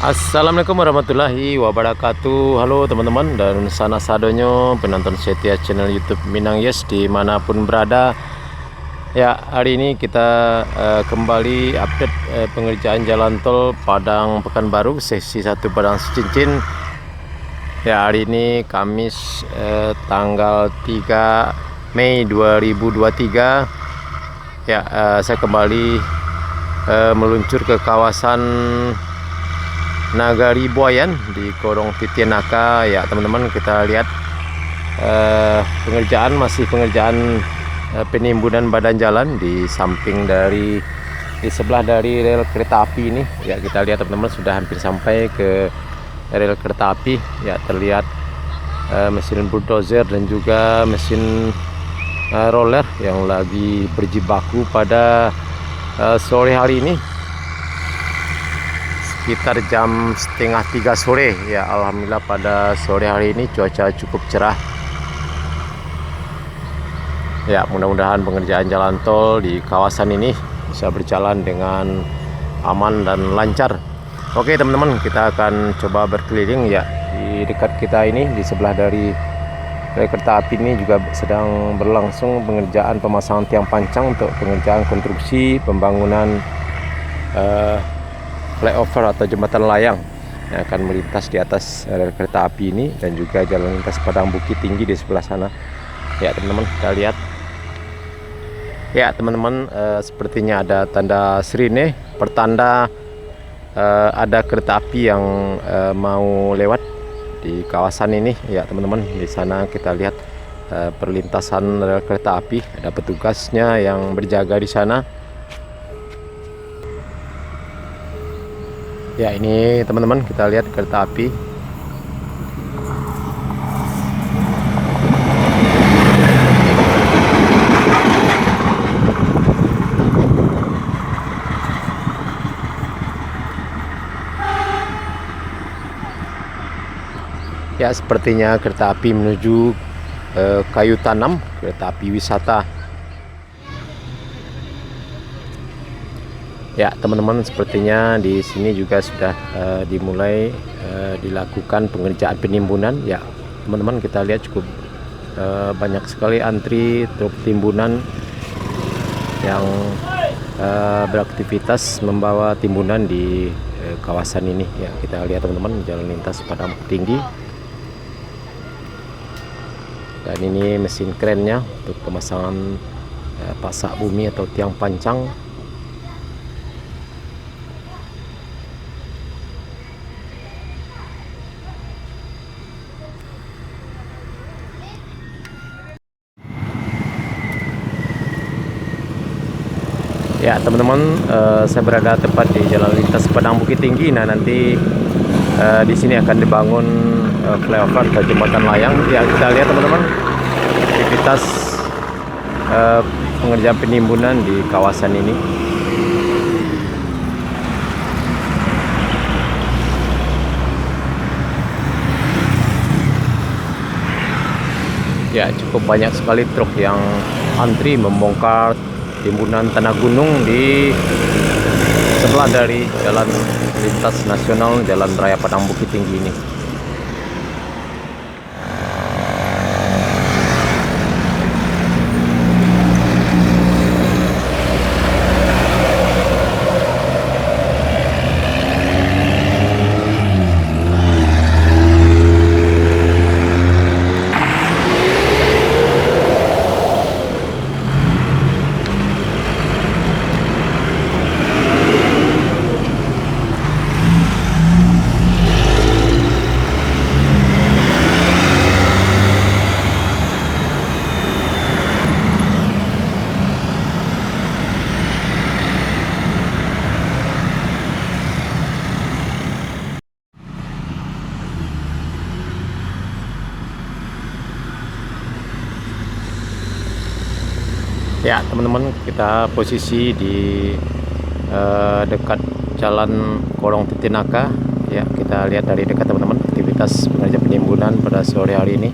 Assalamualaikum warahmatullahi wabarakatuh. Halo teman-teman dan sana sadonyo penonton setia channel YouTube Minang Yes dimanapun berada. Ya, hari ini kita kembali update pengerjaan jalan tol Padang Pekanbaru sesi 1 Padang Cincin. Ya, hari ini Kamis tanggal 3 Mei 2023. Ya, saya kembali meluncur ke kawasan Nagari Buayan di Korong Titianaka. Ya teman-teman, kita lihat pengerjaan penimbunan badan jalan di samping di sebelah dari rel kereta api ini. Ya kita lihat teman-teman, sudah hampir sampai ke rel kereta api. Ya terlihat mesin bulldozer dan juga mesin roller yang lagi berjibaku pada sore hari ini sekitar jam setengah 3 sore. Ya alhamdulillah pada sore hari ini cuaca cukup cerah. Ya mudah-mudahan pengerjaan jalan tol di kawasan ini bisa berjalan dengan aman dan lancar. Oke teman-teman, kita akan coba berkeliling. Ya di dekat kita ini, di sebelah dari rel kereta api ini juga sedang berlangsung pengerjaan pemasangan tiang pancang untuk pengerjaan konstruksi pembangunan flyover atau jembatan layang yang akan melintas di atas rel kereta api ini, dan juga jalan lintas Padang Bukit Tinggi di sebelah sana. Ya teman-teman, kita lihat. Ya teman-teman, sepertinya ada tanda sirine pertanda ada kereta api yang mau lewat di kawasan ini. Ya teman-teman, di sana kita lihat perlintasan rel kereta api, ada petugasnya yang berjaga di sana. Ya ini teman-teman, kita lihat kereta api. Ya sepertinya kereta api menuju Kayu Tanam, kereta api wisata. Ya teman-teman, sepertinya di sini juga sudah dimulai dilakukan pengerjaan penimbunan. Ya teman-teman, kita lihat cukup banyak sekali antri truk timbunan yang beraktivitas membawa timbunan di kawasan ini. Ya kita lihat teman-teman, jalan lintas Padang Tinggi. Dan ini mesin krennya untuk pemasangan pasak bumi atau tiang pancang. Ya teman-teman, saya berada tepat di jalan lintas Padang Bukit Tinggi. Nah nanti di sini akan dibangun flyover atau jembatan layang. Ya kita lihat teman-teman, aktivitas pengerjaan penimbunan di kawasan ini. Ya cukup banyak sekali truk yang antri membongkar timbunan tanah gunung di sebelah dari jalan lintas nasional, Jalan Raya Padang Bukit Tinggi ini. Ya teman-teman, kita posisi di dekat jalan Korong Titianaka. Ya kita lihat dari dekat teman-teman aktivitas pengerjaan penimbunan pada sore hari ini.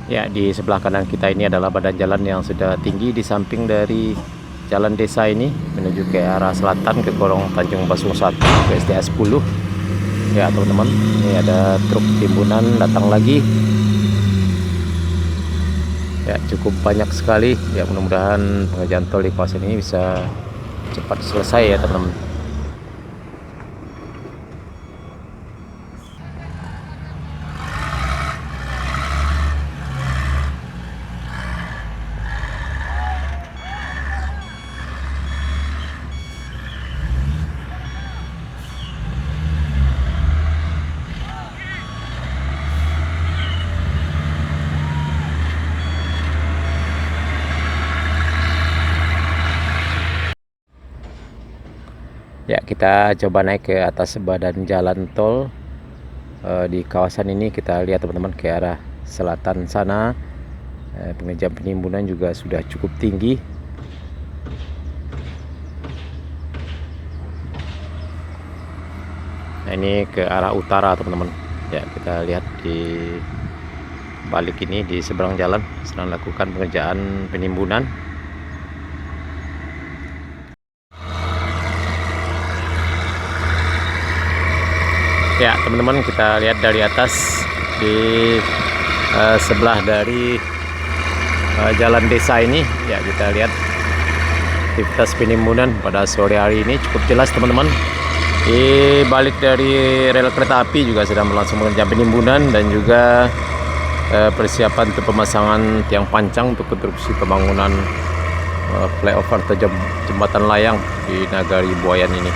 Ya di sebelah kanan kita ini adalah badan jalan yang sudah tinggi di samping dari jalan desa ini menuju ke arah selatan ke Gorong Tanjung Basung 1 ke STA 10. Ya teman-teman, ini ada truk timbunan datang lagi. Ya cukup banyak sekali. Ya mudah-mudahan pengerjaan tol di kawasan ini bisa cepat selesai ya teman-teman. Ya, kita coba naik ke atas badan jalan tol. Di kawasan ini kita lihat teman-teman ke arah selatan sana. Pengerjaan penimbunan juga sudah cukup tinggi. Nah, ini ke arah utara teman-teman. Ya, kita lihat di balik ini di seberang jalan sedang lakukan pengerjaan penimbunan. Ya teman-teman, kita lihat dari atas di sebelah dari jalan desa ini. Ya kita lihat aktivitas penimbunan pada sore hari ini cukup jelas teman-teman. Di balik dari rel kereta api juga sedang berlangsung pengerjaan penimbunan dan juga persiapan untuk pemasangan tiang pancang untuk konstruksi pembangunan flyover atau jembatan layang di Nagari Buayan ini.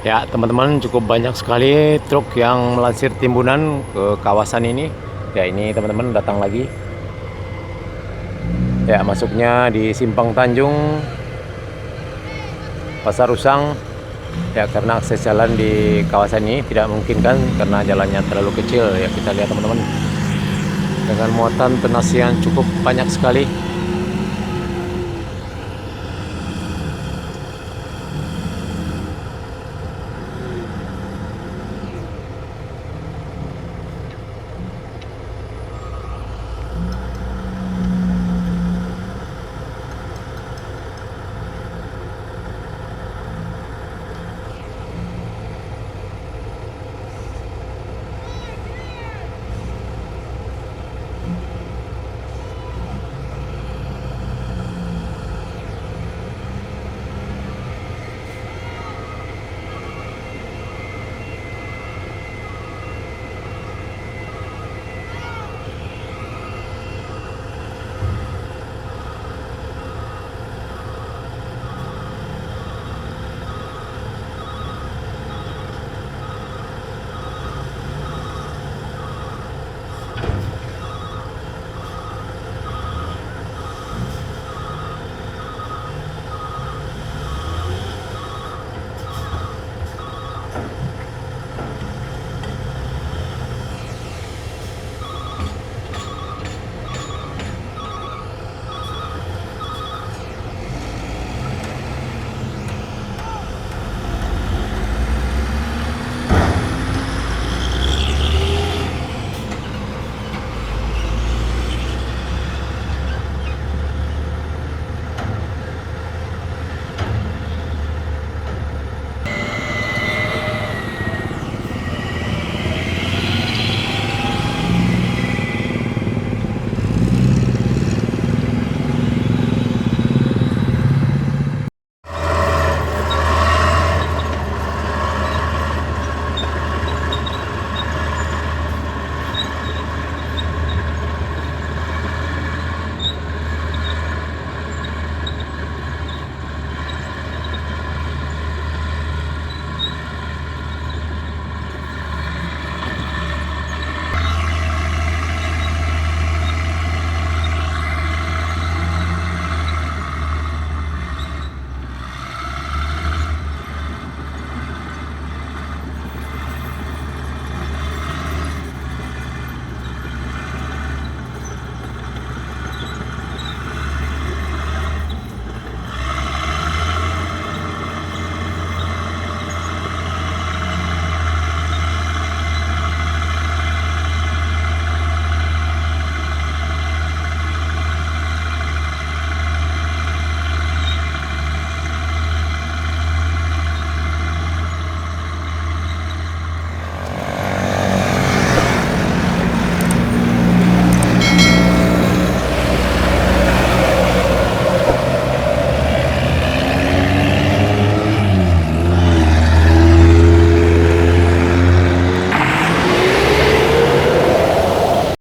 Ya teman-teman, cukup banyak sekali truk yang melansir timbunan ke kawasan ini. Ya ini teman-teman datang lagi. Ya masuknya di Simpang Tanjung, Pasar Usang. Ya karena akses jalan di kawasan ini tidak memungkinkan karena jalannya terlalu kecil. Ya kita lihat teman-teman, dengan muatan tunas yang cukup banyak sekali.